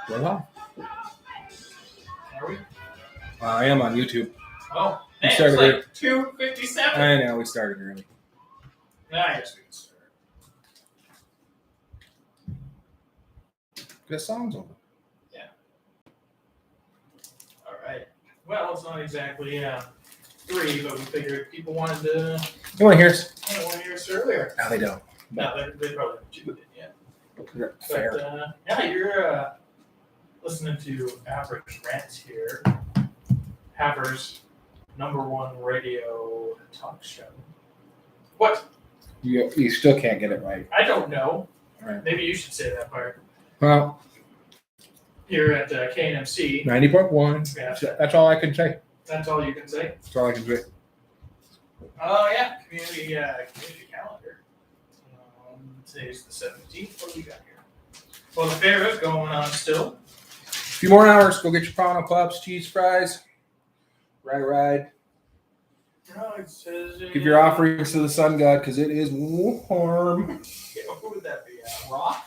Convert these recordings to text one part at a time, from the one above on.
We're live. Are we? I am on YouTube. Oh, We man, started it's like 2:57. I know, we started early. I guess we can start. Good songs over. All right. Well, it's not exactly 3, but we figured people wanted to You want to hear us? hear us earlier. No, they don't. No, they probably haven't tuned in yet. Fair. But, yeah, you're listening to Average Rants here. Haver's #1 radio talk show. What? You still can't get it right. I don't know. All right. Maybe you should say that part. Well, Here at KNMC. 90.1. Yeah. That's all I can say. That's all you can say? That's all I can say. Oh, yeah. Community calendar. Today's the 17th. What do we got here? Well, the fair is going on still. A few more hours. Go get your Pono Pups, cheese fries. Ride. Oh, it says, Give your offerings to the sun god because it is warm. Yeah, what would that be? Rock?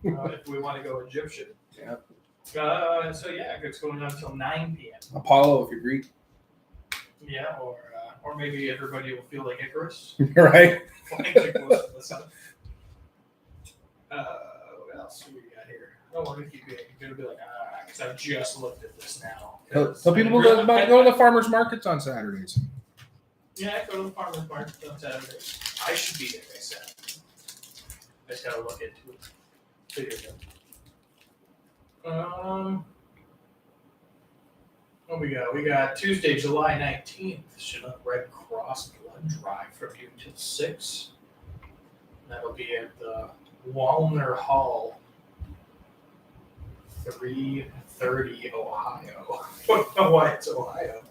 If we want to go Egyptian. Yeah. So, yeah, it's going on until 9 p.m. Apollo if you're Greek. Yeah, or maybe everybody will feel like Icarus. Right? Flying too close to the sun. What else do we got here? I don't want to keep it. You're going to be like, because I just looked at this now. Tell people to go to the farmers markets on Saturdays. Yeah, I go to the farmers market on Saturdays. I should be there, I said. I just got to look into it. Figure it out. What we got? We got Tuesday, July 19th. Chinook Red Cross blood drive from noon till 6. That'll be at the Walner Hall, 330 Ohio. I don't know why it's Ohio.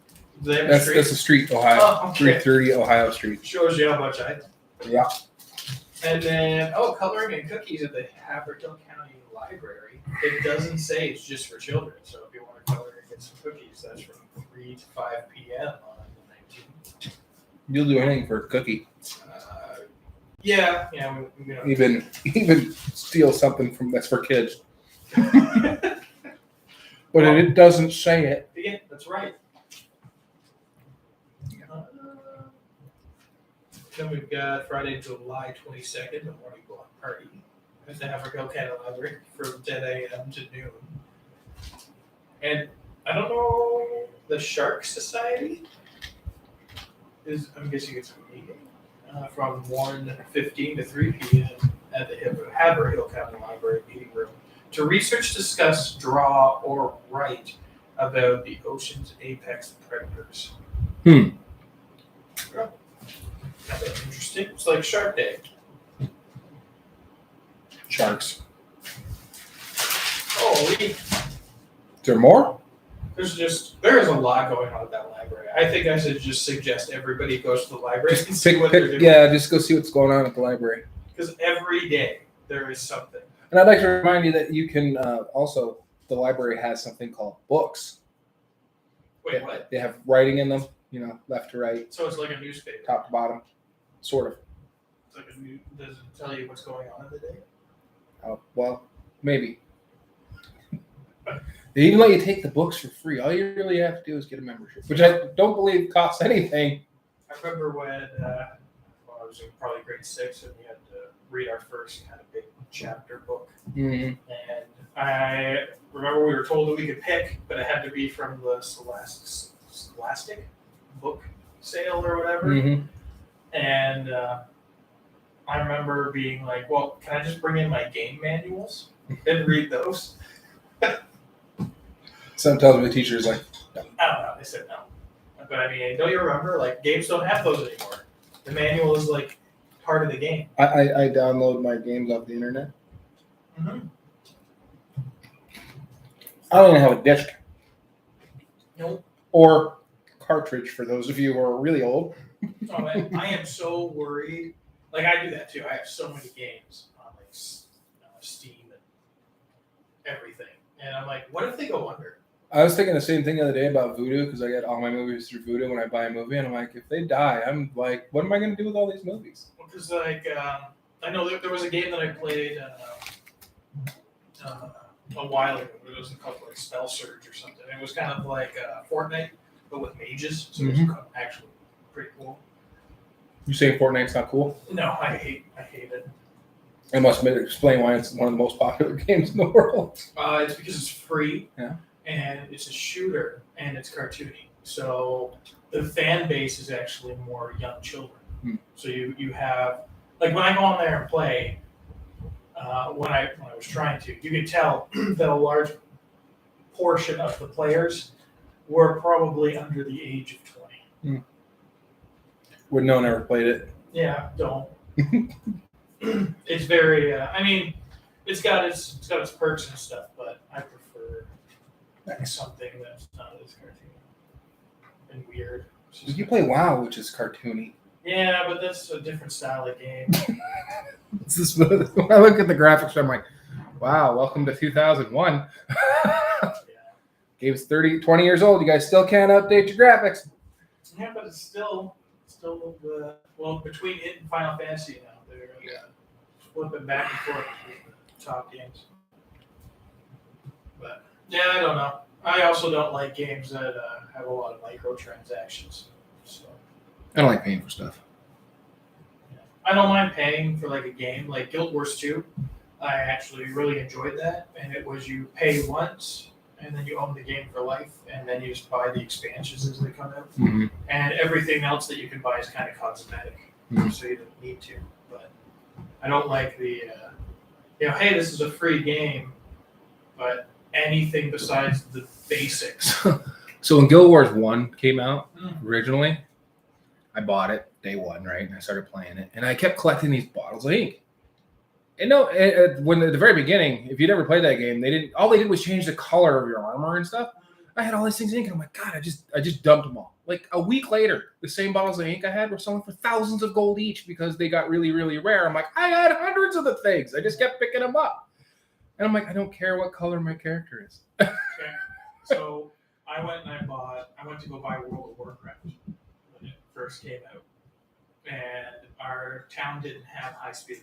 Do they have a That's street? a street, Ohio. Oh, okay. 330 Ohio Street. Shows you how much I know. Yeah. And then, coloring and cookies at the Haverhill County Library. It doesn't say it's just for children, so if you want to color and get some cookies, that's from 3 to 5 p.m. on the 19th. You'll do anything for a cookie. Yeah, we Even steal something from that's for kids. But it doesn't say it. Yeah, that's right. Then we've got Friday, July 22nd, the morning block party at the Haverhill County Library from 10 a.m. to noon. And I don't know, the Shark Society I'm guessing it's a meeting from 1:15 to 3 p.m. at the Haverhill County Library meeting room to research, discuss, draw, or write about the ocean's apex predators. Hmm. Oh, that's interesting. It's like Shark Day. Sharks. Holy. Is there more? There is a lot going on at that library. I think I should just suggest everybody goes to the library and see what they're doing. Yeah, just go see what's going on at the library. Because every day there is something. And I'd like to remind you that you can also, the library has something called books. Wait, what? They have writing in them, left to right, So it's like a newspaper. top to bottom, sort of. It's like does it tell you what's going on in the day? Oh, well, maybe. They even let you take the books for free. All you really have to do is get a membership, which I don't believe costs anything. I remember when I was in probably grade 6 and we had to read our first kind of big chapter book. Mm-hmm. And I remember we were told that we could pick, but it had to be from the Scholastic book sale or whatever. Mm-hmm. And I remember being like, well, can I just bring in my game manuals and read those? Sometimes the teacher's like, I don't know. They said no. But I mean, don't you remember? Like, games don't have those anymore. The manual is like part of the game. I download my games off the internet. Mm-hmm. I don't even have a disc. Nope. Or cartridge for those of you who are really old. Oh, man, I am so worried. Like, I do that too. I have so many games on like Steam and everything. And I'm like, what if they go under? I was thinking the same thing the other day about Vudu because I get all my movies through Vudu when I buy a movie, and I'm like, if they die, I'm like, what am I going to do with all these movies? Because like I know there was a game that I played a while ago. It was called like Spell Surge or something. It was kind of like Fortnite, but with mages. So it was actually pretty cool. You saying Fortnite's not cool? No, I hate it. I must explain why it's one of the most popular games in the world. It's because it's free, Yeah, and it's a shooter, and it's cartoony. So the fan base is actually more young children. So you have, like, when I go on there and play, when I was trying to, you could tell that a large portion of the players were probably under the age of 20. Would no one ever played it? Yeah, don't. It's very. I mean, it's got its perks and stuff, but I prefer something that's not as cartoony and weird. You play WoW, which is cartoony. Yeah, but that's a different style of game. It's this, when I look at the graphics, I'm like, wow, welcome to 2001. Yeah. Game's 20 years old. You guys still can't update your graphics. Yeah, but it's still well, between it and Final Fantasy now, they're flipping back and forth between the top games. But yeah, I don't know. I also don't like games that have a lot of microtransactions. So I don't like paying for stuff. yeah. I don't mind paying for like a game like Guild Wars 2. I actually really enjoyed that, and it was you pay once, and then you own the game for life, and then you just buy the expansions as they come out. Mm-hmm. And everything else that you can buy is kind of cosmetic, so you don't need to. But I don't like the, hey, this is a free game, but anything besides the basics. So when Guild Wars 1 came out originally, I bought it day one, right? And I started playing it, and I kept collecting these bottles of ink. And no, when at the very beginning, if you'd ever played that game, all they did was change the color of your armor and stuff. I had all these things in ink, and I'm like, God, I just dumped them all. Like a week later, the same bottles of ink I had were selling for thousands of gold each because they got really, really rare. I'm like, I had hundreds of the things. I just kept picking them up. And I'm like, I don't care what color my character is. Okay. So I went to go buy World of Warcraft when it first came out. And our town didn't have high-speed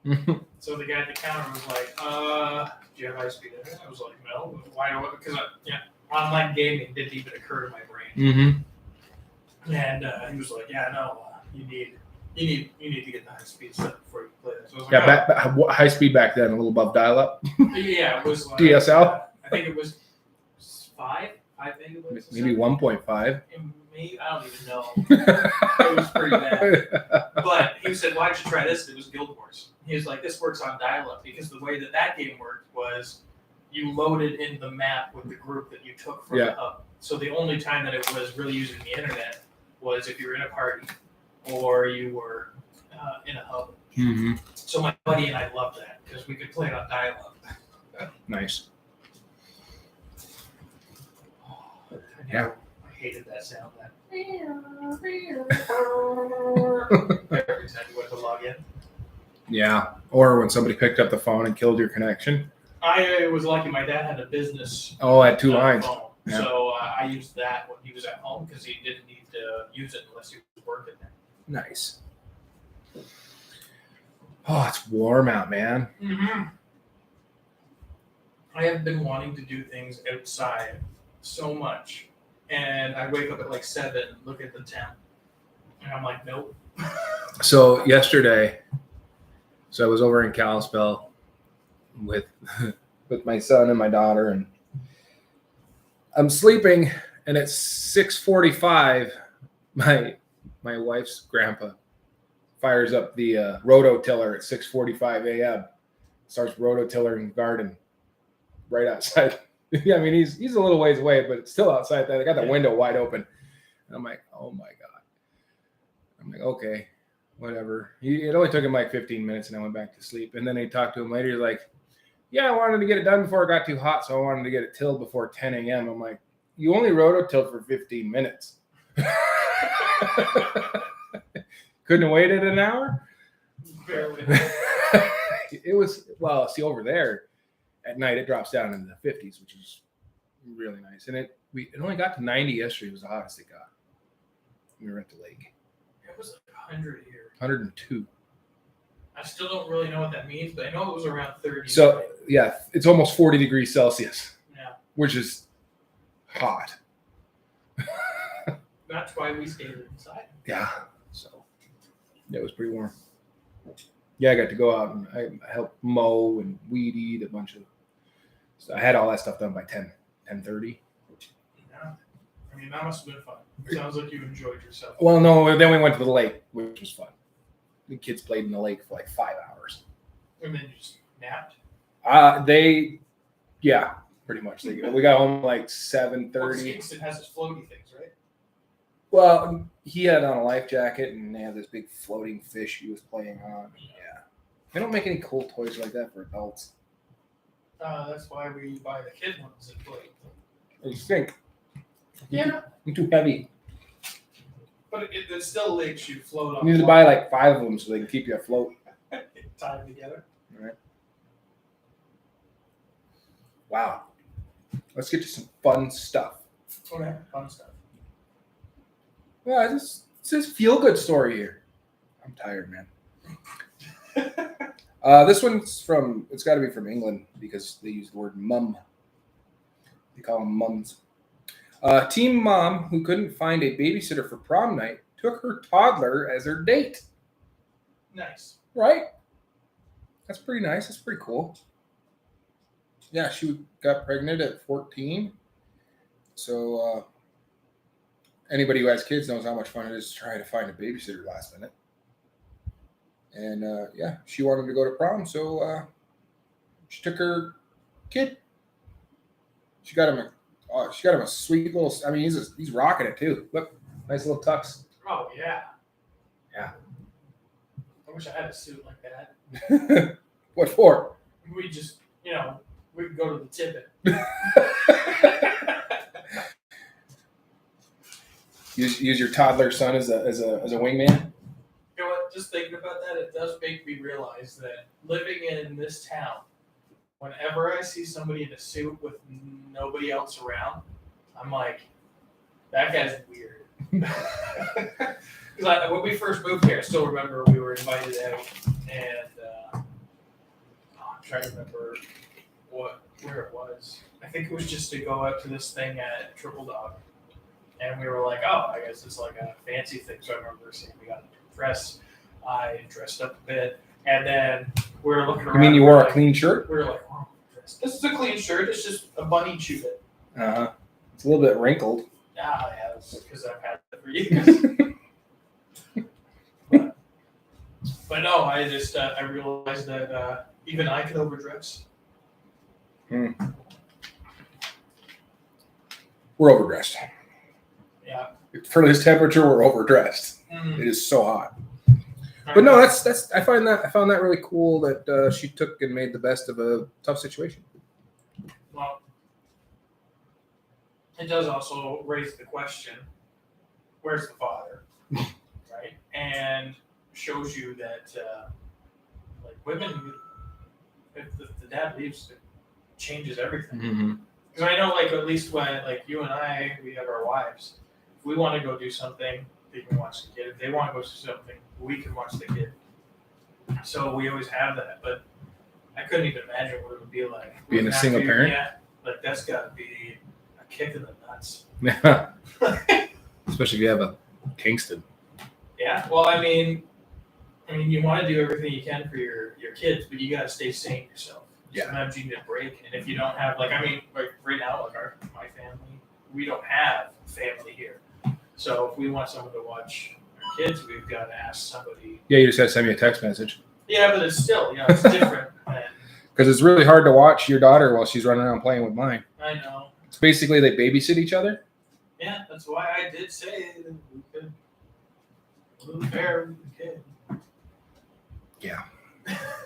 internet yet. So the guy at the counter was like, do you have high-speed internet? I was like, no. Why don't? Because online gaming didn't even occur to my brain. And he was like, yeah, no, you need to get the high-speed stuff before you play this. So I was like, high speed back then, a little above dial-up. Yeah, it was like DSL. I think it was 5. I think it was Maybe 1.5. I don't even know. It was pretty bad. But he said, why don't you try this? It was Guild Wars. He was like, this works on dial-up because the way that game worked was you loaded in the map with the group that you took from the hub. So the only time that it was really using the internet was if you were in a party or you were in a hub. Mm-hmm. So my buddy and I loved that because we could play it on dial-up. Nice. Yeah. I hated that sound. Every time you went to log in. Yeah. Or when somebody picked up the phone and killed your connection. I was lucky my dad had a business. Oh, I had 2 lines. Phone. Yeah. So I used that when he was at home because he didn't need to use it unless he was working there. Nice. Oh, it's warm out, man. Mm-hmm. I have been wanting to do things outside so much. And I wake up at like 7, look at the temp, and I'm like, nope. So yesterday, I was over in Kalispell with my son and my daughter, and I'm sleeping, and at 6:45, my wife's grandpa fires up the rototiller at 6:45 a.m. Starts rototiller in the garden right outside. Yeah, I mean, he's a little ways away, but it's still outside. They got the window wide open. And I'm like, oh my God. I'm like, okay, whatever. It only took him like 15 minutes, and I went back to sleep. And then they talked to him later. He's like, yeah, I wanted to get it done before it got too hot, so I wanted to get it tilled before 10 a.m. I'm like, you only rototilled for 15 minutes. Couldn't have waited an hour? Barely. It was, over there, at night, it drops down into the 50s, which is really nice. And it only got to 90 yesterday. It was the hottest it got. We were at the lake. It was like 100 here. 102. I still don't really know what that means, but I know it was around 30. So it's almost 40 degrees Celsius, Yeah. which is hot. That's why we stayed inside. Yeah. So yeah, it was pretty warm. Yeah, I got to go out and I helped mow and weed eat a bunch of. So I had all that stuff done by 10:30. Yeah. I mean, that must have been fun. Sounds like you enjoyed yourself. Well, no, then we went to the lake, which was fun. The kids played in the lake for like 5 hours. And then you just napped. Yeah, pretty much. We got home like Well, 7:30. Kingston has its floaty things, right? Well, he had on a life jacket and they had this big floating fish he was playing on. Yeah, they don't make any cool toys like that for adults. That's why we buy the kid ones and play. They stink. Yeah, They're too heavy. but it still makes you float on. You need to buy like 5 of them so they can keep you afloat. Tie them together. All right. Wow. Let's get to some fun stuff. Okay, fun stuff. Well, this says feel good story here. I'm tired, man. This one's it's got to be from England because they use the word mum. They call them mums. Teen mom who couldn't find a babysitter for prom night took her toddler as her date. Nice. Right? That's pretty nice. That's pretty cool. Yeah, she got pregnant at 14. So anybody who has kids knows how much fun it is to try to find a babysitter last minute. And yeah, she wanted to go to prom, so she took her kid. She got him a sweet little. I mean, he's rocking it too. Look, nice little tux. Oh yeah. Yeah. I wish I had a suit like that. What for? We just, we could go to the tippet. Use your toddler son as a wingman. You know what? Just thinking about that, it does make me realize that living in this town, whenever I see somebody in a suit with nobody else around, I'm like, that guy's weird. Because when we first moved here, I still remember we were invited out, and I'm trying to remember where it was. I think it was just to go out to this thing at Triple Dog. And we were like, oh, I guess it's like a fancy thing. So I remember saying we got a dress. I dressed up a bit. And then we were looking around. You mean you wore a clean shirt? We were like, oh, this is a clean shirt. It's just a bunny chewed it. Uh-huh. It's a little bit wrinkled. Ah, yeah, that's because I've had it for years. but no, I just I realized that even I could overdress. We're overdressed. Yeah. For this temperature, we're overdressed. It is so hot. But no, that's I found that really cool that she took and made the best of a tough situation. Well, it does also raise the question, where's the father? Right? And shows you that like women, if the dad leaves, it changes everything. Mm-hmm. Because I know, like, at least when, like, you and I, we have our wives. If we want to go do something, they can watch the kid. If they want to go do something, we can watch the kid. So we always have that. But I couldn't even imagine what it would be like. Being a single parent? Yeah. Like, that's got to be a kick in the nuts. Yeah. Especially if you have a Kingston. Yeah. Well, I mean, you want to do everything you can for your kids, but you got to stay sane yourself. Yeah. Sometimes you need a break, and if you don't have, like right now, like my family, we don't have family here. So if we want someone to watch our kids, we've got to ask somebody. Yeah, you just got to send me a text message. Yeah, but it's still, it's different. Because it's really hard to watch your daughter while she's running around playing with mine. I know. It's basically they babysit each other. Yeah, that's why I did say that we could move fair with the kid. Yeah.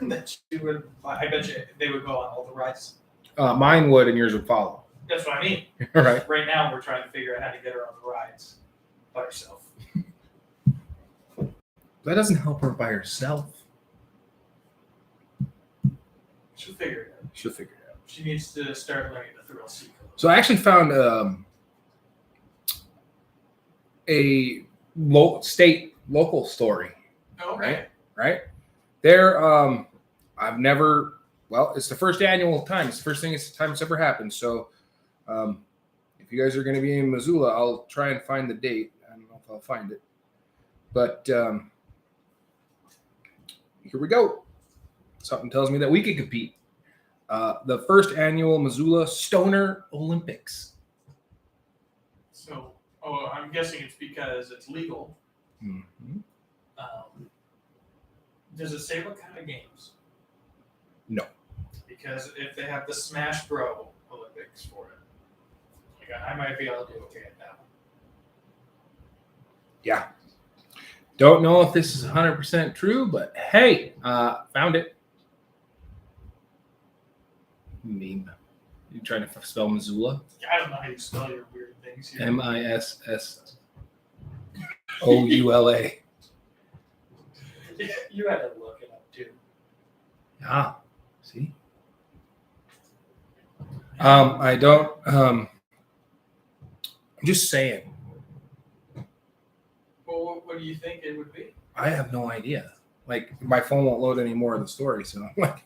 That she would, I bet you they would go on all the rides. Mine would, and yours would follow. That's what I mean. All right. Right now, we're trying to figure out how to get her on the rides by herself. That doesn't help her by herself. She'll figure it out. She'll figure it out. She needs to start learning the thrill sequence. So I actually found a local story. Okay. Right? There, I've never well, it's the first annual time. It's the first time it's ever happened. So if you guys are going to be in Missoula, I'll try and find the date. I don't know if I'll find it. But here we go. Something tells me that we can compete. The first annual Missoula Stoner Olympics. So, I'm guessing it's because it's legal. Mm-hmm. Does it say what kind of games? No. Because if they have the Smash Bro Olympics for it, like I might be able to do okay at that one. Yeah. Don't know if this is 100% true, but hey, found it. Meme. You trying to spell Missoula? I don't know how you spell your weird things here. Missoula. You had to look it up too. Ah, see? I don't. I'm just saying. Well, what do you think it would be? I have no idea. Like, my phone won't load any more of the story, so I'm like.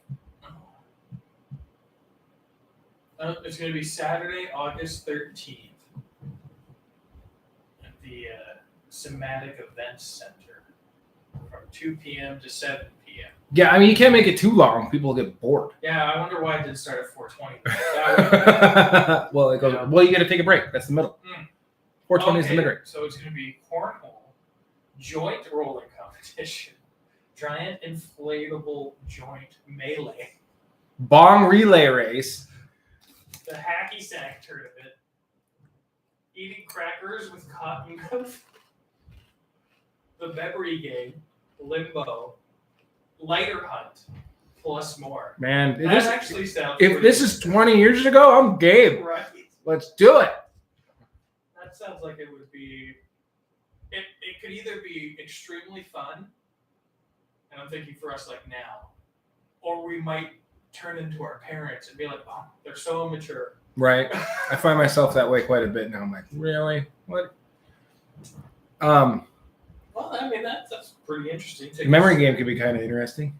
It's going to be Saturday, August 13th at the Somatic Events Center from 2 p.m. to 7 p.m. Yeah, I mean, you can't make it too long. People get bored. Yeah, I wonder why it didn't start at 4:20. Well, it goes, well, you got to take a break. That's the middle. 4:20 is the mid-range. So it's going to be cornhole, joint rolling competition, giant inflatable joint melee, Bong relay race. the hacky sack tournament, eating crackers with cotton mouth, the memory game, limbo, lighter hunt, plus more. Man, That actually sounds. If this is 20 years ago, I'm game. Right. Let's do it. That sounds like it would be. It could either be extremely fun, and I'm thinking for us like now, or we might turn into our parents and be like, oh, they're so immature. Right. I find myself that way quite a bit now. I'm like, really? What? Well, I mean, that's pretty interesting. the memory game could be kind of interesting.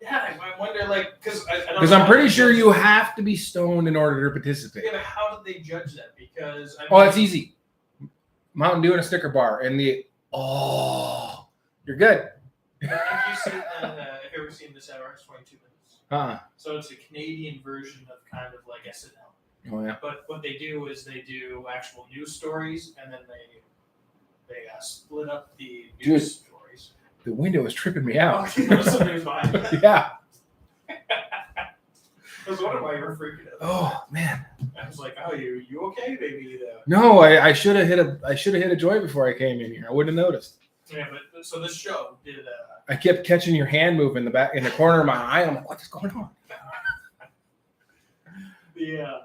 Yeah, I wonder, like, because I'm pretty sure you have to be stoned in order to participate. Yeah, but how did they judge that? Because That's easy. Mountain Dew and a Snicker bar, and you're good. Have you ever seen this hour? It's 22 minutes. So it's a Canadian version of kind of like SNL. Oh yeah. But what they do is they do actual news stories, and then they split up the news stories. The window is tripping me out. Somebody's behind you. Yeah. I was wondering why you were freaking out. Oh man. I was like, "Oh, you okay, baby?" No, I should have hit a joint before I came in here. I wouldn't have noticed. Yeah, but so this show did. I kept catching your hand move in the corner of my eye. I'm like, what's going on? The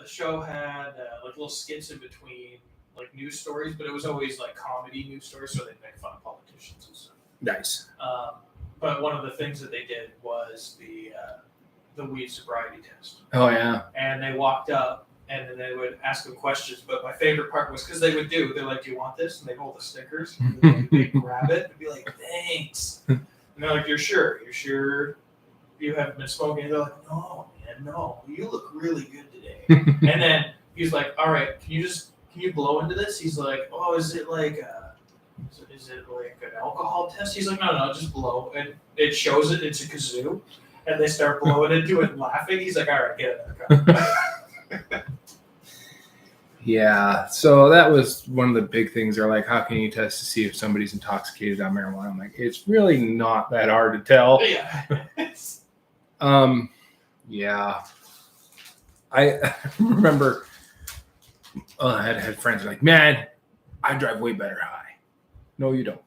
show had like little skits in between like news stories, but it was always like comedy news stories, so they'd make fun of politicians and stuff. Nice. But one of the things that they did was the weed sobriety test. Oh yeah. And they walked up and then they would ask them questions. But my favorite part was because they're like, "Do you want this?" And they hold the stickers. And they grab it and be like, "Thanks." And they're like, "You're sure? You're sure you haven't been smoking?" And they're like, "No, man, no. You look really good today." And then he's like, "All right, can you blow into this?" He's like, "Oh, is it like an alcohol test?" He's like, No, just blow. And it shows it. It's a kazoo. And they start blowing into it and laughing. He's like, "All right, get it." Yeah, so that was one of the big things. They're like, how can you test to see if somebody's intoxicated on marijuana? I'm like, it's really not that hard to tell. Yeah. Yeah. I remember I had friends like, man, I drive way better high. No, you don't.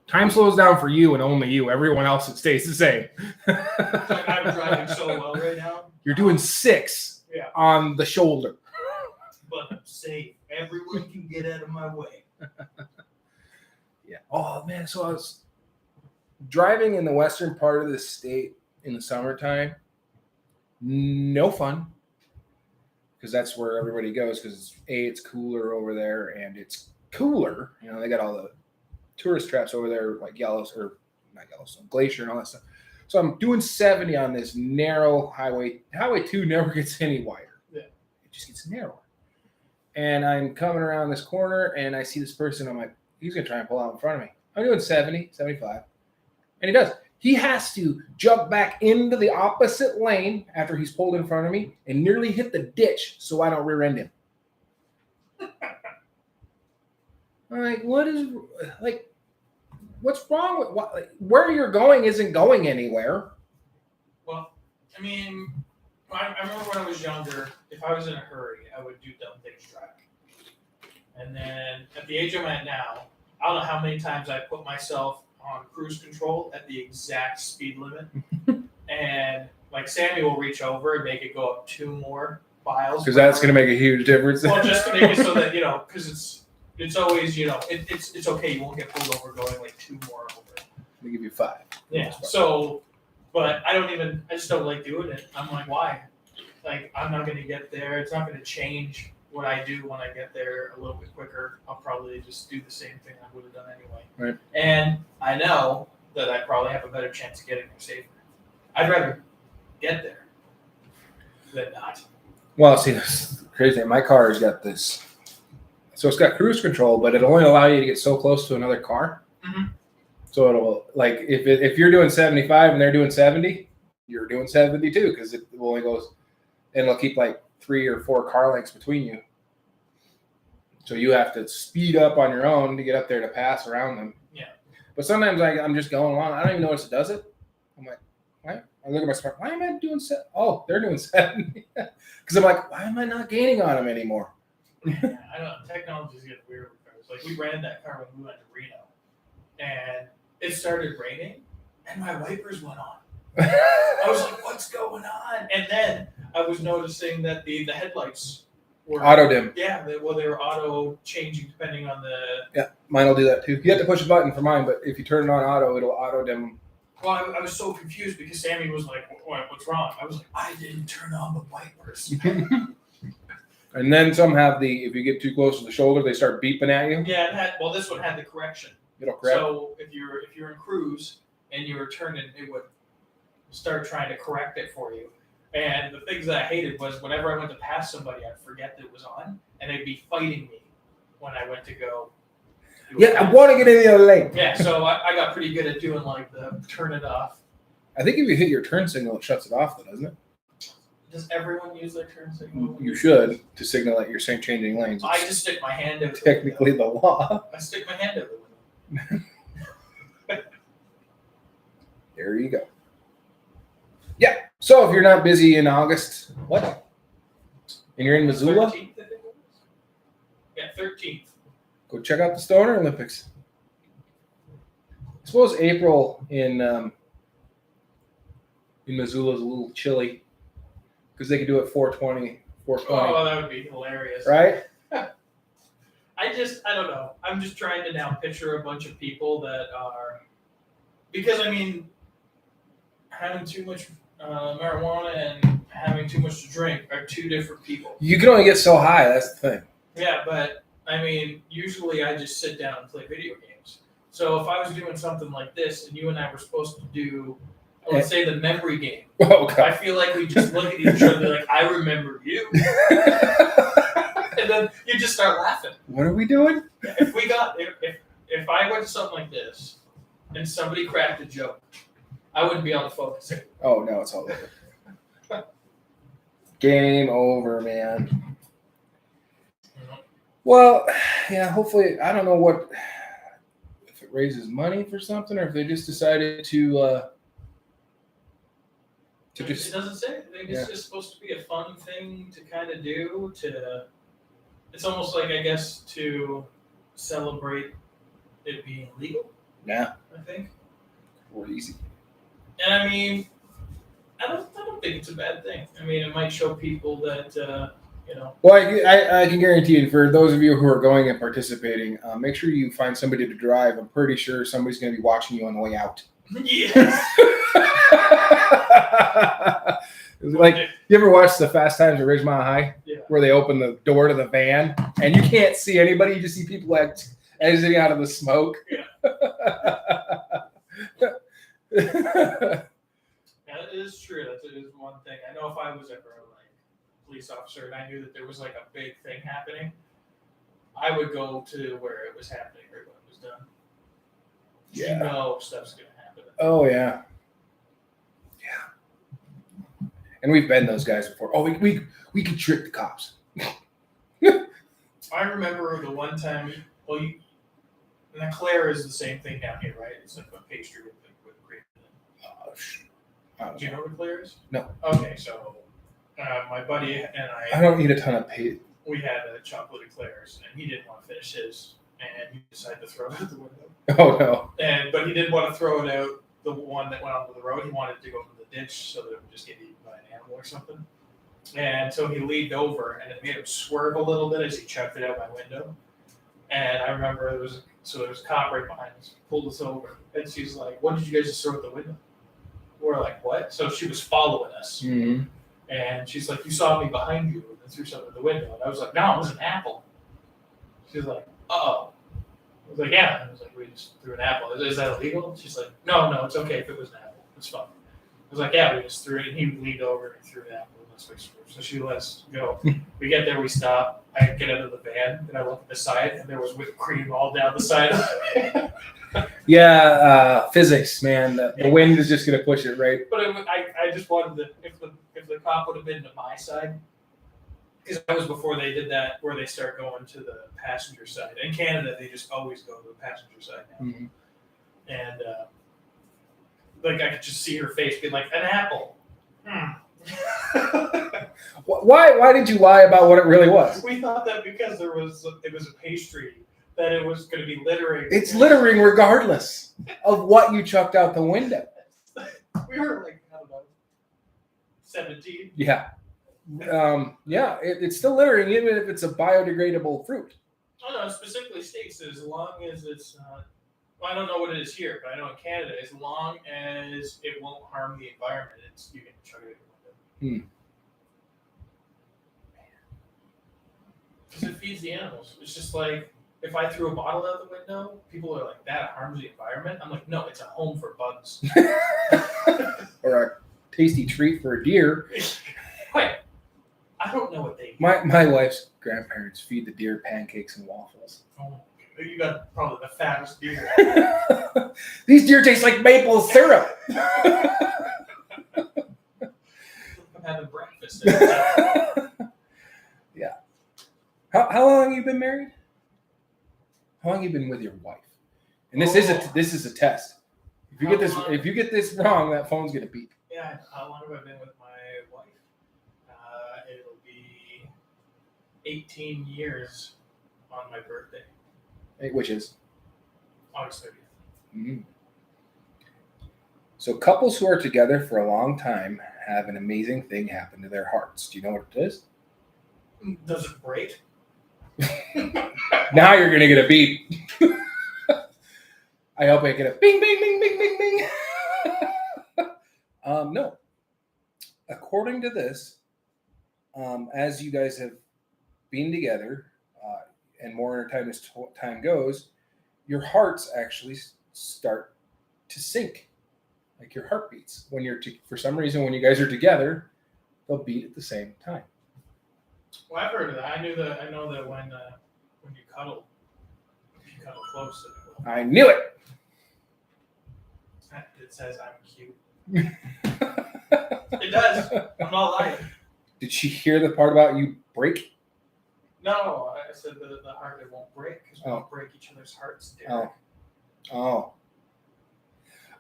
Time slows down for you and only you. Everyone else, it stays the same. I'm driving so well right now. You're doing 6 on the shoulder. But I'm safe. Everyone can get out of my way. Yeah. Oh, man. So I was driving in the western part of the state in the summertime. No fun. Because that's where everybody goes. Because it's cooler over there. And it's cooler. They got all the tourist traps over there, like Glacier and all that stuff. So I'm doing 70 on this narrow highway. Highway 2 never gets any wider. Yeah. It just gets narrower. And I'm coming around this corner, and I see this person. I'm like, he's going to try and pull out in front of me. I'm doing 70, 75. And he does. He has to jump back into the opposite lane after he's pulled in front of me and nearly hit the ditch so I don't rear end him. I'm like, what's wrong with what? Like, where you're going isn't going anywhere. Well, I mean, I remember when I was younger, if I was in a hurry, I would do dumb things driving. And then at the age I'm at now, I don't know how many times I put myself on cruise control at the exact speed limit. And like Sammy will reach over and make it go up 2 more miles. Because that's going to make a huge difference. Well, just to make it so that, because it's always, it's okay. You won't get pulled over going like 2 more over. They give you 5. Yeah. So, but I just don't like doing it. I'm like, why? Like, I'm not going to get there. It's not going to change what I do when I get there a little bit quicker. I'll probably just do the same thing I would have done anyway. Right. And I know that I probably have a better chance of getting there safer. I'd rather get there than not. Well, see, that's crazy. My car has got this. So it's got cruise control, but it'll only allow you to get so close to another car. Mm-hmm. So it'll, like, if you're doing 75 and they're doing 70, you're doing 72 because it only goes, and it'll keep like 3 or 4 car lengths between you. So you have to speed up on your own to get up there to pass around them. Yeah. But sometimes I'm just going along. I don't even notice it does it. I'm like, why? I look at my smart. Why am I doing 70? Oh, they're doing 70. Because I'm like, why am I not gaining on them anymore? Yeah, I don't know. Technology's getting weird with cars. Like, we rented that car when we went to Reno. And it started raining, and my wipers went on. I was like, what's going on? And then I was noticing that the headlights were Auto dim. Yeah, they were auto changing depending on the. Yeah, mine will do that too. You have to push a button for mine, but if you turn it on auto, it'll auto dim. Well, I was so confused because Sammy was like, what's wrong? I was like, I didn't turn on the wipers. And then some have if you get too close to the shoulder, they start beeping at you. Yeah, this one had the correction. It'll correct. So if you're in cruise and you were turning, it would start trying to correct it for you. And the things that I hated was whenever I went to pass somebody, I'd forget that it was on, and they'd be fighting me when I went to go. Yeah, I want to get in the other lane. Yeah, so I got pretty good at doing like the turn it off. I think if you hit your turn signal, it shuts it off, though, doesn't it? Does everyone use their turn signal? You should, to signal that you're changing lanes. I just stick my hand out. Technically the law. I stick my hand out the window. There you go. Yeah. So if you're not busy in August, what? And you're in Missoula? 13th, I think it was. Yeah, 13th. Go check out the Stoner Olympics. I suppose April in Missoula is a little chilly because they could do it 420. Oh, that would be hilarious. Right? I don't know. I'm just trying to now picture a bunch of people that are, because I mean, having too much marijuana and having too much to drink are 2 different people. You can only get so high. That's the thing. Yeah, but I mean, usually I just sit down and play video games. So if I was doing something like this and you and I were supposed to do, let's say, the memory game, I feel like we just look at each other like, I remember you. And then you just start laughing. What are we doing? If I went to something like this and somebody cracked a joke, I wouldn't be able to focus anymore. Oh, no, it's all over. Game over, man. Mm-hmm. Well, yeah, hopefully, I don't know if it raises money for something or if they just decided to just. It doesn't say. I think it's just supposed to be a fun thing to kind of do. It's almost like, I guess, to celebrate it being legal. Yeah. I think. Or easy. And I mean, I don't think it's a bad thing. I mean, it might show people that, Well, I can guarantee you, for those of you who are going and participating, make sure you find somebody to drive. I'm pretty sure somebody's going to be watching you on the way out. Yes. Like, you ever watch the Fast Times at Ridgemont High? Yeah. Where they open the door to the van and you can't see anybody. You just see people exiting out of the smoke. Yeah. Yeah, it is true. That is one thing. I know if I was ever like a police officer and I knew that there was like a big thing happening, I would go to where it was happening or when it was done. Yeah. You know stuff's gonna happen. Oh yeah. Yeah. And we've been those guys before. Oh, we could trick the cops. I remember the one time. Well, and the Claire is the same thing down here, right? It's like a pastry with cream. Do you know what Claire is? No. Okay, so my buddy and I don't eat a ton of pastry. We had a chocolate eclairs, and he didn't want to finish his, and he decided to throw it out the window. Oh no! But he didn't want to throw it out the one that went onto the road. He wanted to go to the ditch so that it would just get eaten by an animal or something. And so he leaned over, and it made him swerve a little bit as he chucked it out my window. And I remember there was a cop right behind us, pulled us over, and she's like, "What did you guys just throw out the window?" We're like, "What?" So she was following us. Mm-hmm. And she's like, "You saw me behind you and threw something out the window." And I was like, "No, it was an apple." She's like, "Oh." I was like, "Yeah." I was like, "We just threw an apple. Is that illegal?" She's like, No, it's okay if it was an apple. It's fine." I was like, "Yeah, we just threw it." And he leaned over and threw an apple. So she let us go. We get there, we stop. I get out of the van and I look at the side, and there was whipped cream all down the side of it. Yeah, physics, man. The wind is just gonna push it, right? But I just wanted to, if the cop would have been to my side, because that was before they did that, where they start going to the passenger side. In Canada, they just always go to the passenger side now. Mm-hmm. And like I could just see her face being like, "An apple." Why did you lie about what it really was? We thought that because it was a pastry, that it was going to be littering. It's littering regardless of what you chucked out the window. We were like, I don't know, 17. Yeah. It's still littering even if it's a biodegradable fruit. Oh no, it specifically states that as long as it's well, I don't know what it is here, but I know in Canada, as long as it won't harm the environment, you can chuck it out the window. Because it feeds the animals. It's just like, if I threw a bottle out the window, people are like, "That harms the environment." I'm like, "No, it's a home for bugs." Or a tasty treat for a deer. Wait, I don't know what they eat. My wife's grandparents feed the deer pancakes and waffles. Oh, you got probably the fattest deer. These deer taste like maple syrup. I'm having breakfast. Yeah. How long have you been married? How long have you been with your wife? And this is a test. If you get this wrong, that phone's gonna beep. Yeah. How long have I been with my wife? It'll be 18 years on my birthday. Which is August 30th. Mm-hmm. So couples who are together for a long time have an amazing thing happen to their hearts. Do you know what it is? Does it break? Now you're gonna get a beep. I hope I get a bing, bing, bing, bing, bing, bing. No. According to this, as you guys have been together, and more in time as time goes, your hearts actually start to sync, like your heartbeats. When you're for some reason, when you guys are together, they'll beat at the same time. Well, I've heard of that. I know that when you cuddle close, it will. I knew it. It says I'm cute. It does. I'm not lying. Did she hear the part about you break? No, I said the heart it won't break because we don't break each other's hearts. Derek.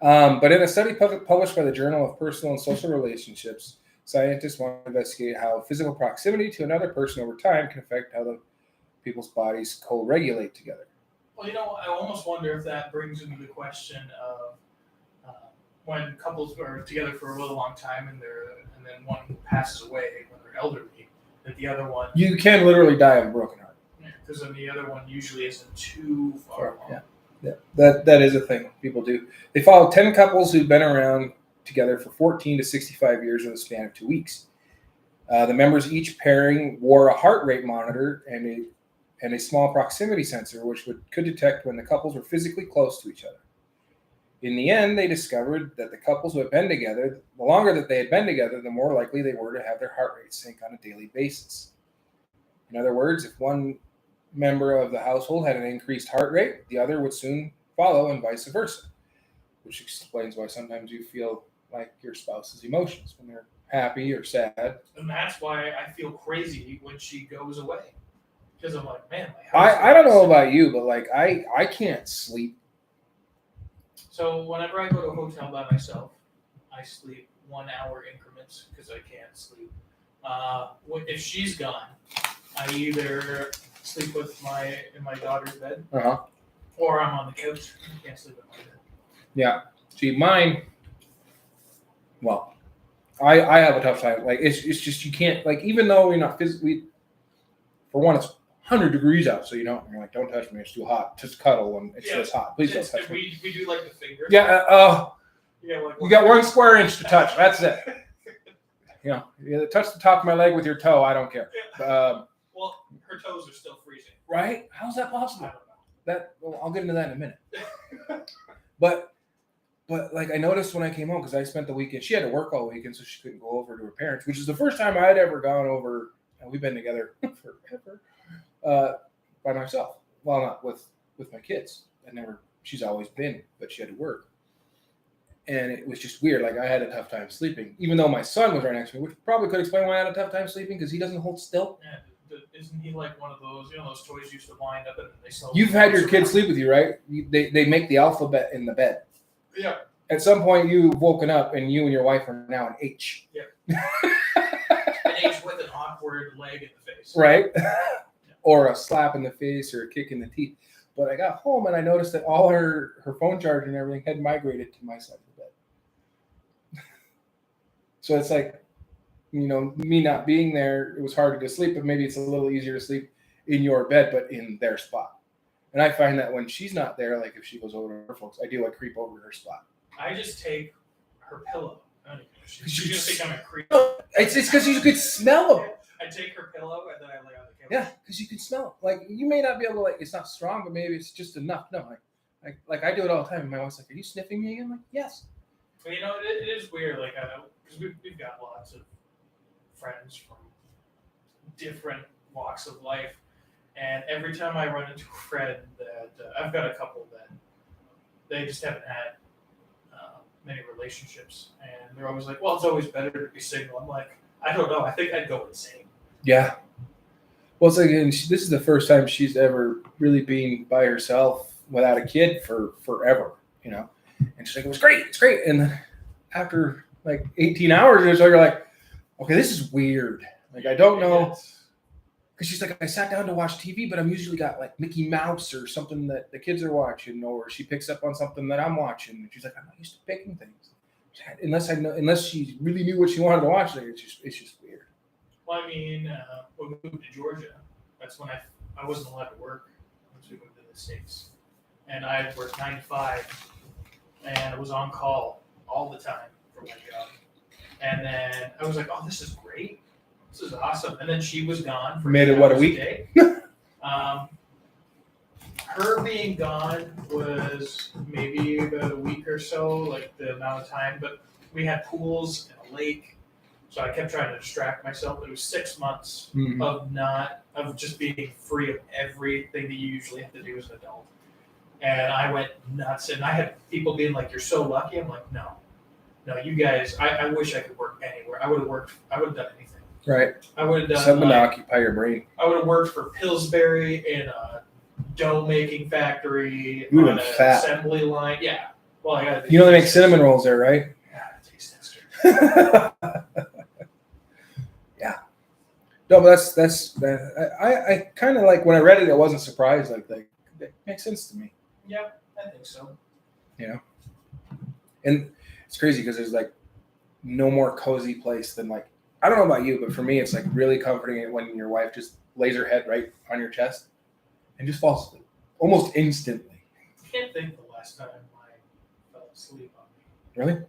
But in a study published by the Journal of Personal and Social Relationships, scientists want to investigate how physical proximity to another person over time can affect how the people's bodies co-regulate together. Well, I almost wonder if that brings into the question of when couples are together for a really long time and then one passes away when they're elderly, that the other one you can literally die of a broken heart. Because then the other one usually isn't too far along. Yeah, that is a thing people do. They followed 10 couples who've been around together for 14 to 65 years in the span of 2 weeks. The members each pairing wore a heart rate monitor and a small proximity sensor, which could detect when the couples were physically close to each other. In the end, they discovered that the couples who had been together, the longer that they had been together, the more likely they were to have their heart rate sync on a daily basis. In other words, if one member of the household had an increased heart rate, the other would soon follow, and vice versa, which explains why sometimes you feel like your spouse's emotions when they're happy or sad. And that's why I feel crazy when she goes away. Because I'm like, man, I don't know about you, but like I can't sleep. So whenever I go to a hotel by myself, I sleep 1 hour increments because I can't sleep. If she's gone, I either sleep in my daughter's bed, or I'm on the couch. I can't sleep in my bed. Yeah. See, mine. Well, I have a tough time. Like it's just you can't, like, even though we're not physically. For one, it's 100 degrees out, so you're like, don't touch me. It's too hot. Just cuddle when it's this hot. Please don't touch me. We do like the finger. Yeah. Like you got 1 square inch to touch. That's it. You touch the top of my leg with your toe. I don't care. Well, her toes are still freezing. Right? How's that possible? I don't know. Well, I'll get into that in a minute. But like I noticed when I came home, because I spent the weekend, she had to work all weekend, so she couldn't go over to her parents, which is the first time I'd ever gone over. And we've been together forever by myself. Well, not with my kids. She's always been, but she had to work. And it was just weird. Like I had a tough time sleeping, even though my son was right next to me, which probably could explain why I had a tough time sleeping, because he doesn't hold still. Yeah, isn't he like one of those, those toys used to wind up and they slowly. You've had your kids sleep with you, right? They make the alphabet in the bed. Yeah. At some point, you've woken up and you and your wife are now an H. Yeah. An H with an awkward leg in the face. Right? Or a slap in the face or a kick in the teeth. But I got home and I noticed that all her phone charger and everything had migrated to my side of the bed. So it's like, me not being there, it was harder to sleep, but maybe it's a little easier to sleep in your bed, but in their spot. And I find that when she's not there, like if she goes over to her folks, I creep over her spot. I just take her pillow. She's going to think I'm a creep. It's because you could smell them. I take her pillow and then I lay on the couch. Yeah, because you can smell it. Like, you may not be able to, like, it's not strong, but maybe it's just enough. No, like I do it all the time. And my wife's like, are you sniffing me again? I'm like, yes. But, it is weird. Like, because we've got lots of friends from different walks of life. And every time I run into a friend that I've got a couple that they just haven't had many relationships, and they're always like, well, it's always better to be single. I'm like, I don't know. I think I'd go insane. Yeah. Well, it's like, and this is the first time she's ever really been by herself without a kid for forever, And she's like, it was great. It's great. And then after like 18 hours or so, you're like, okay, this is weird. Like, I don't know. Because she's like, I sat down to watch TV, but I'm usually got like Mickey Mouse or something that the kids are watching, or she picks up on something that I'm watching. And she's like, I'm not used to picking things. Unless she really knew what she wanted to watch, like, it's just weird. Well, I mean, when we moved to Georgia, that's when I wasn't allowed to work once we moved to the States. And I had worked 9 to 5, and I was on call all the time for my job. And then I was like, oh, this is great. This is awesome. And then she was gone for a week? Day. Her being gone was maybe about a week or so, like the amount of time. But we had pools and a lake, so I kept trying to distract myself. It was 6 months of just being free of everything that you usually have to do as an adult. And I went nuts. And I had people being like, "You're so lucky." I'm like, no, you guys. I wish I could work anywhere. I would have worked. I would have done anything. Right. I would have done something to occupy your brain. I would have worked for Pillsbury in a dough making factory, on an assembly line. Yeah. Well, I got. They make cinnamon rolls there, right? Yeah, taste tester. Yeah. No, but that's I kind of like, when I read it, I wasn't surprised. Like, that makes sense to me. Yeah, I think so. And it's crazy because there's like no more cozy place than, like, I don't know about you, but for me, it's like really comforting when your wife just lays her head right on your chest and just falls asleep almost instantly. I can't think the last time I fell asleep on me. Really?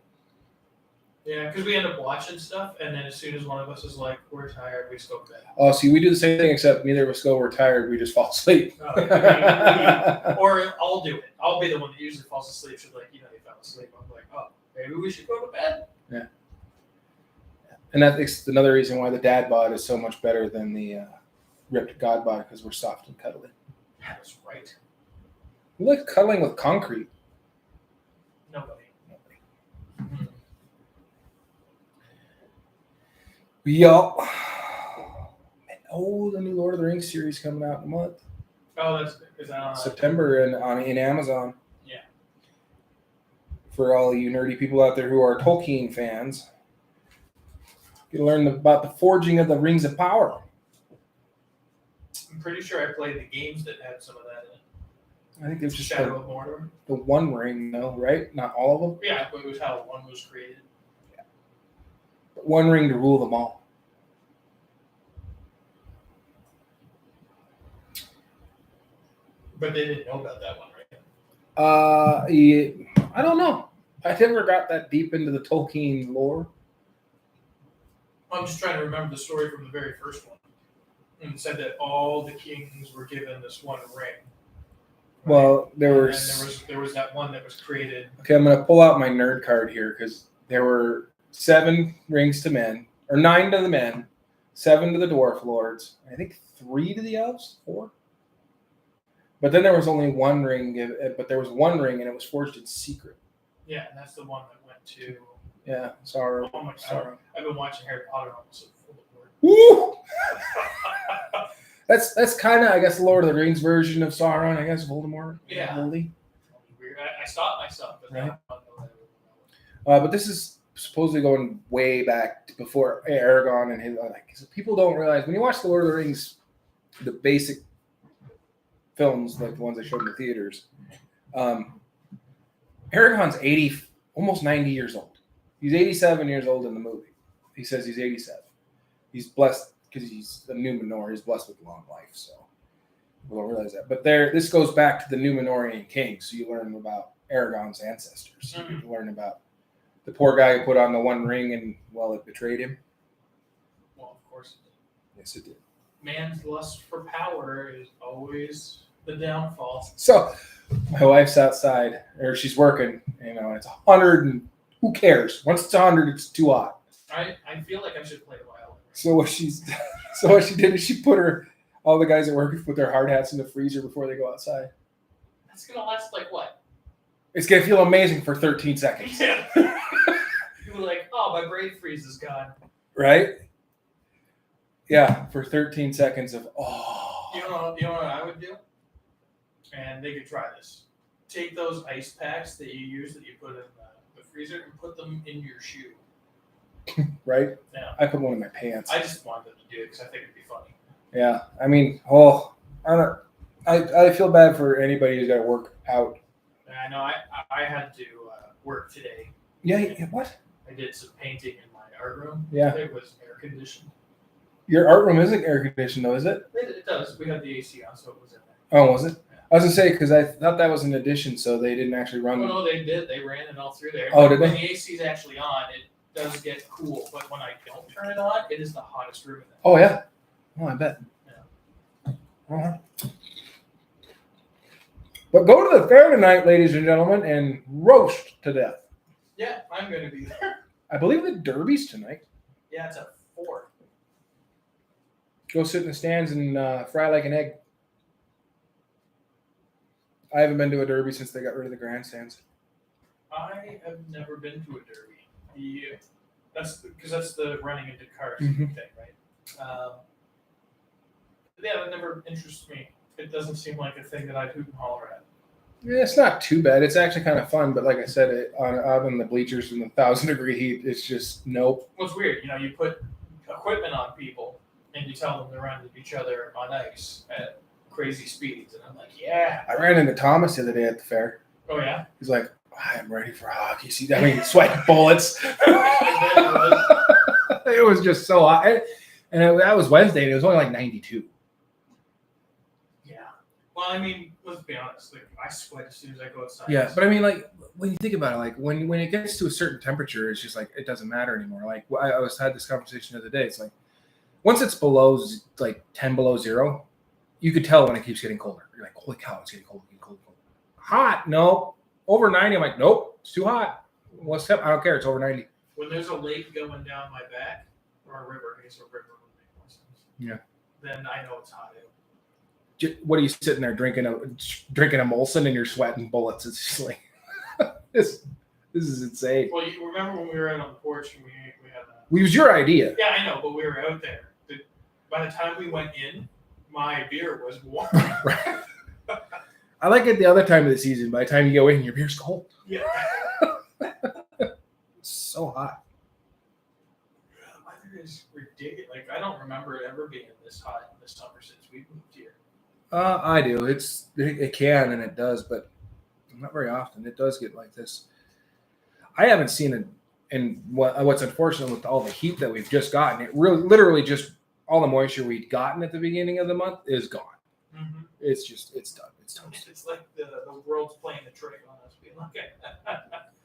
Yeah, because we end up watching stuff, and then as soon as one of us is like, we're tired, we just go to bed. Oh, see, we do the same thing, except neither of us go, we're tired, we just fall asleep. Oh, yeah, or I'll do it. I'll be the one that usually falls asleep. She's like, you fell asleep. I'm like, oh, maybe we should go to bed. Yeah. And that's another reason why the dad bod is so much better than the ripped God bod, because we're soft and cuddly. That's right. We like cuddling with concrete. Nobody. Mm-hmm. Yup. Oh, the new Lord of the Rings series coming out in a month. Oh, is that on September and in Amazon. Yeah. For all you nerdy people out there who are Tolkien fans, you learn about the forging of the Rings of Power. I'm pretty sure I played the games that had some of that in it. I think it's just Shadow of Mordor. The One Ring, though, right? Not all of them. Yeah, but it was how one was created. Yeah. But one ring to rule them all. But they didn't know about that one, right? Yeah, I don't know. I never got that deep into the Tolkien lore. I'm just trying to remember the story from the very first one. And it said that all the kings were given this one ring. Right? Well, there was that one that was created. Okay, I'm going to pull out my nerd card here because there were 7 rings to men, or 9 to the men, 7 to the dwarf lords, I think 3 to the elves, 4. But then there was only one ring, but there was one ring and it was forged in secret. Yeah, and that's the one that went to. Yeah, sorry. Oh my God. I've been watching Harry Potter almost full of word. Woo! That's kind of, I guess, the Lord of the Rings version of Sauron, I guess, Voldemort. Yeah. Holy. I stopped myself. But right. But this is supposedly going way back to before Aragorn and his, so people don't realize, when you watch the Lord of the Rings, the basic films, like the ones they showed in the theaters, Aragorn's 80, almost 90 years old. He's 87 years old in the movie. He says he's 87. He's blessed because he's a Numenor. He's blessed with long life, so people don't realize that. But this goes back to the Numenorian king, so you learn about Aragorn's ancestors. Mm-hmm. You learn about the poor guy who put on the one ring and, well, it betrayed him. Well, of course it did. Yes, it did. Man's lust for power is always the downfall. So my wife's outside, or she's working, it's 100 and who cares? Once it's 100, it's too hot. I feel like I should play a violin. So what she did is she put all the guys at work put their hard hats in the freezer before they go outside. That's gonna last like what? It's gonna feel amazing for 13 seconds. Yeah. People are like, oh, my brain freeze is gone. Right? Yeah, for 13 seconds of You know what I would do? And they could try this. Take those ice packs that you use that you put in the freezer and put them in your shoe. Right? Yeah. I put one in my pants. I just wanted them to do it because I think it'd be funny. Yeah. I mean, I feel bad for anybody who's got to work out. I know. I had to work today. Yeah. What? I did some painting in my art room. Yeah. It was air conditioned. Your art room isn't air conditioned, though, is it? It does. We had the AC on, so it was in there. Oh, was it? Yeah. I was going to say, because I thought that was an addition, so they didn't actually run. Oh, no, they did. They ran it all through there. Oh, did when they? the AC is actually on, it does get cool. But when I don't turn it on, it is the hottest room in there. Oh, yeah? Oh, I bet. Yeah. Uh-huh. But go to the fair tonight, ladies and gentlemen, and roast to death. Yeah, I'm going to be there. I believe the Derby's tonight. Yeah, it's at 4. Go sit in the stands and fry like an egg. I haven't been to a Derby since they got rid of the grandstands. I have never been to a Derby. That's the running into cars Mhm. thing, right? Yeah, that never interests me. It doesn't seem like a thing that I'd hoot and holler at. Yeah, it's not too bad. It's actually kind of fun, but like I said, out on the bleachers in the 1,000-degree heat, it's just nope. What's weird, you put equipment on people and you tell them to run into each other on ice at crazy speeds, and I'm like, yeah. I ran into Thomas the other day at the fair. Oh yeah. He's like, I'm ready for hockey. See, I mean, sweating bullets. It was just so hot, and that was Wednesday. And it was only like 92. Yeah. Well, I mean, let's be honest. Like, I sweat as soon as I go outside. Yeah, but I mean, like when you think about it, like when it gets to a certain temperature, it's just like it doesn't matter anymore. Like I had this conversation the other day. It's like once it's below like 10 below zero, you could tell when it keeps getting colder. You're like, holy cow, it's getting cold, getting cold, cold. Hot? No. Over 90, I'm like, nope, it's too hot. What's up? I don't care. It's over 90. When there's a lake going down my back, or a river, I guess a river would make more sense. Yeah. Then I know it's hot out. What are you sitting there drinking a Molson and you're sweating bullets? It's just like this is insane. Well, you remember when we were out on the porch and we had a... It was your idea. Yeah, I know, but we were out there. By the time we went in, my beer was warm. Right. I like it the other time of the season. By the time you go in, your beer's cold. Yeah. It's so hot. The weather is ridiculous. Like, I don't remember it ever being this hot in the summer since we moved here. I do. It can and it does, but not very often. It does get like this. I haven't seen it. And what's unfortunate with all the heat that we've just gotten, it really, literally just all the moisture we'd gotten at the beginning of the month is gone. Mm-hmm. It's done. It's toast. It's like the world's playing a trick on us, being like,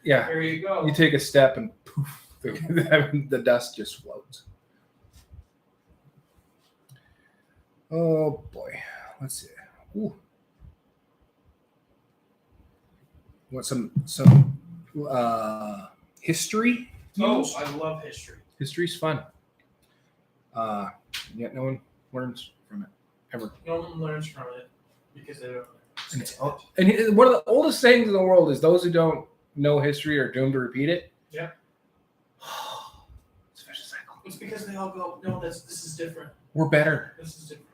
Yeah. here you go. You take a step and poof, the dust just floats. Oh boy. Let's see. Ooh. Want some history? Oh, I love history. History's fun. Yet no one learns from it ever. No one learns from it because they don't. And one of the oldest sayings in the world is those who don't know history are doomed to repeat it. Yeah. It's a vicious cycle. It's because they all go, no, this is different. We're better. This is different.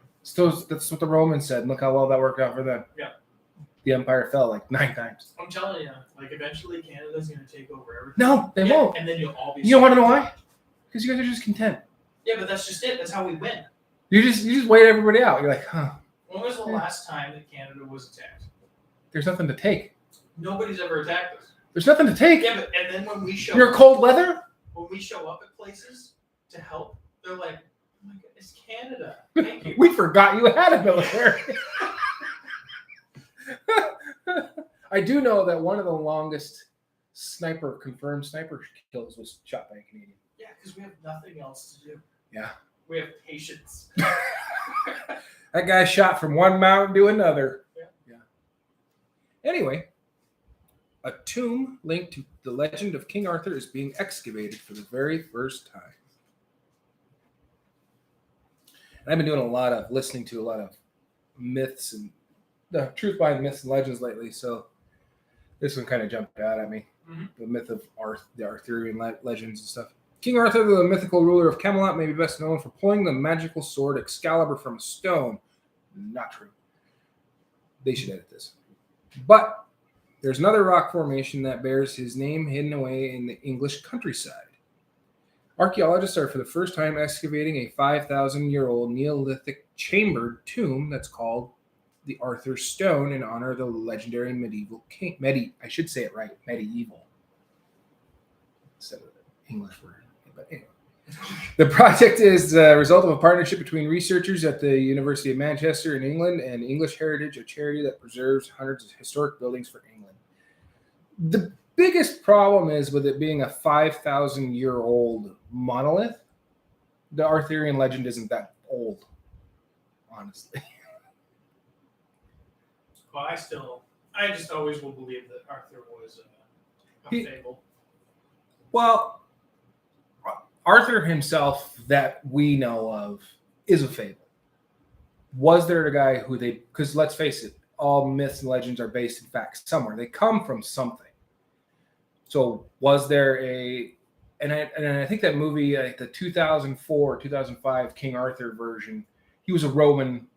That's what the Romans said. Look how well that worked out for them. Yeah. The empire fell like 9 times. I'm telling you, like eventually Canada's going to take over everything. No, they won't. And then you'll all be. You don't want to know why? Because you guys are just content. Yeah, but that's just it. That's how we win. You just wait everybody out. You're like, huh? When was the last time that Canada was attacked? There's nothing to take. Nobody's ever attacked us. There's nothing to take. Yeah, but and then when we show You're cold weather. When we show up at places to help, they're like, "Oh my God, it's Canada. Thank you." We forgot you had a military. I do know that one of the longest confirmed sniper kills was shot by a Canadian. Yeah, because we have nothing else to do. Yeah. We have patience. That guy shot from one mountain to another. Yeah. Anyway, a tomb linked to the legend of King Arthur is being excavated for the very first time. And I've been doing listening to a lot of myths and the truth behind myths and legends lately, so this one kind of jumped out at me. Mm-hmm. The myth of the Arthurian legends and stuff. King Arthur, the mythical ruler of Camelot, may be best known for pulling the magical sword Excalibur from a stone. Not true. They should edit this. But there's another rock formation that bears his name hidden away in the English countryside. Archaeologists are for the first time excavating a 5,000-year-old Neolithic chambered tomb that's called the Arthur Stone in honor of the legendary medieval king. I should say it right. Medieval. Instead of the English word. But anyway. The project is the result of a partnership between researchers at the University of Manchester in England and English Heritage, a charity that preserves hundreds of historic buildings for England. The biggest problem is with it being a 5,000-year-old monolith. The Arthurian legend isn't that old, honestly. Well, I just always will believe that Arthur was a fable. Well, Arthur himself that we know of is a fable. Was there a guy who because let's face it, all myths and legends are based in fact somewhere. They come from something. So was there and I think that movie, like the 2004, 2005 King Arthur version, he was a Roman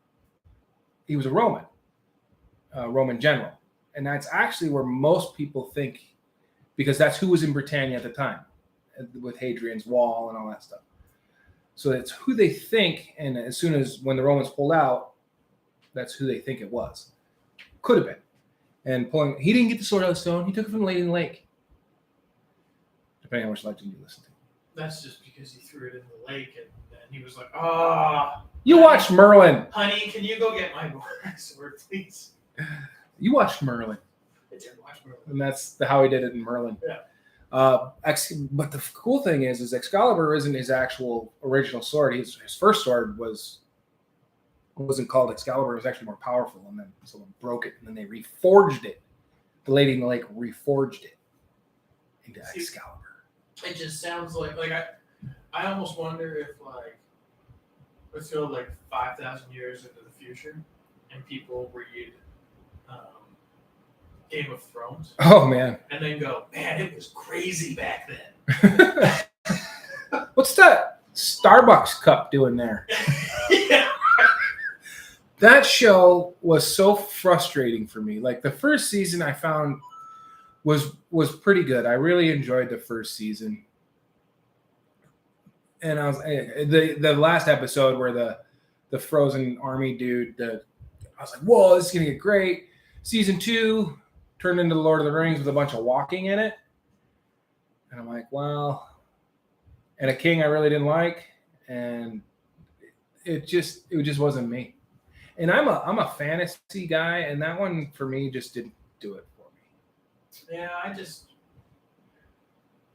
general. And that's actually where most people think, because that's who was in Britannia at the time, with Hadrian's Wall and all that stuff. So that's who they think, and as soon as when the Romans pulled out, that's who they think it was. Could have been. And he didn't get the sword out of the stone, he took it from the Lady in the Lake. Depending on which legend you listen to. That's just because he threw it in the lake and he was like, You watched Merlin. Honey, can you go get my sword, please? You watched Merlin. I did watch Merlin. And that's how he did it in Merlin. Yeah. But the cool thing is Excalibur isn't his actual original sword. His first sword wasn't called Excalibur. It was actually more powerful, and then someone broke it, and then they reforged it. The Lady in the Lake reforged it into Excalibur. It just sounds like I almost wonder if let's go 5,000 years into the future, and people read Game of Thrones. Oh man! And then go, man, it was crazy back then. What's that Starbucks cup doing there? Yeah. That show was so frustrating for me. Like the first season I found was pretty good. I really enjoyed the first season. And I was the last episode where the frozen army dude, I was like, whoa, this is gonna get great. Season 2 turned into the Lord of the Rings with a bunch of walking in it. And I'm like, well, and a king I really didn't like, and it just wasn't me. And I'm a fantasy guy, and that one for me just didn't do it for me. Yeah, I just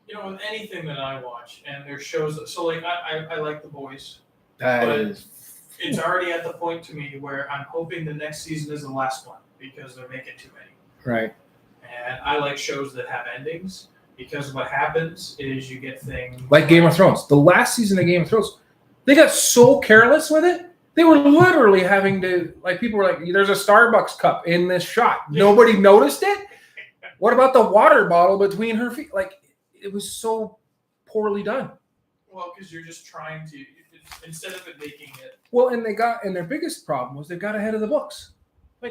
with anything that I watch, and there's shows so I like The Boys. It's already at the point to me where I'm hoping the next season is the last one because they're making too many. Right. And I like shows that have endings because what happens is you get things like Game of Thrones. The last season of Game of Thrones, they got so careless with it. They were literally having to, people were like, there's a Starbucks cup in this shot. Nobody noticed it? What about the water bottle between her feet? It was so poorly done. Well, because you're just trying to, instead of it making it. Well, and their biggest problem was they got ahead of the books.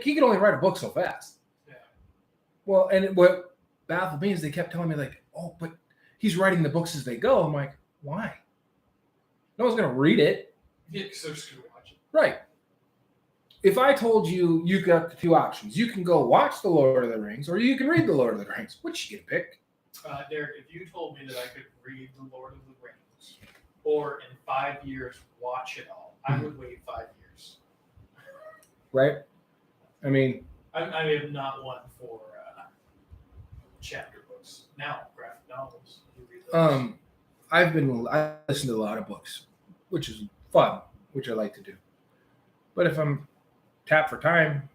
He could only write a book so fast. Yeah. Well, and what baffled me is they kept telling me oh, but he's writing the books as they go. I'm like, why? No one's going to read it. Yeah, because they're just going to watch it. Right. If I told you got the two options, you can go watch The Lord of the Rings or you can read The Lord of the Rings. Which you get to pick? Derek, if you told me that I could read The Lord of the Rings or in 5 years watch it all, I would wait 5 years. Right? I mean, I am not one for chapter books. Now, graphic novels. You read those. I listen to a lot of books, which is fun, which I like to do. But if I'm tapped for time,